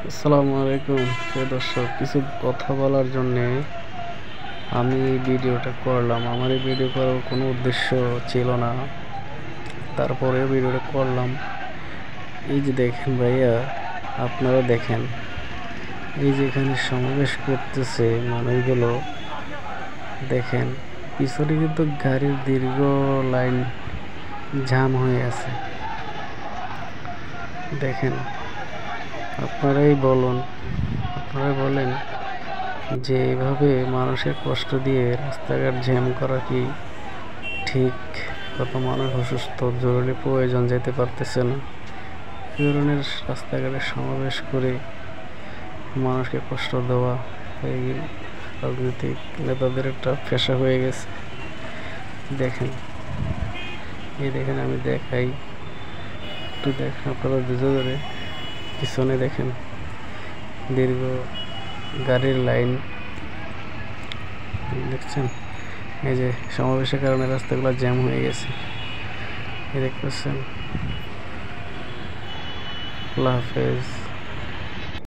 আসসালামু আলাইকুম প্রিয় দর্শক, কিছু কথা বলার জন্যে আমি এই ভিডিওটা করলাম। আমার এই ভিডিও করার কোনো উদ্দেশ্য ছিল না, তারপরে ভিডিওটা করলাম। এই যে দেখেন ভাইয়া, আপনারা দেখেন, এই যে এখানে সমাবেশ করতেছে মানুষগুলো, দেখেন পিছনে কিন্তু গাড়ির দীর্ঘ লাইন জাম হয়ে আছে। দেখেন, আপনারাই বলেন যে এইভাবে মানুষের কষ্ট দিয়ে রাস্তাঘাট জ্যাম করা কি ঠিক? কত মানুষ অসুস্থ, জরুরি প্রয়োজন, যেতে পারতেছে না। এই ধরনের রাস্তাঘাটে সমাবেশ করে মানুষকে কষ্ট দেওয়া এই রাজনৈতিক নেতাদের একটা পেশা হয়ে গেছে। দেখেন, দেখেন, আমি দেখাই, একটু দেখেন আপনারা বুঝে ধরে। পিছনে দেখেন দীর্ঘ গাড়ির লাইন, দেখছেন? এই যে সমাবেশের কারণে রাস্তাগুলো জ্যাম হয়ে গেছে, এই দেখতেছেন। আল্লাহ হাফেজ।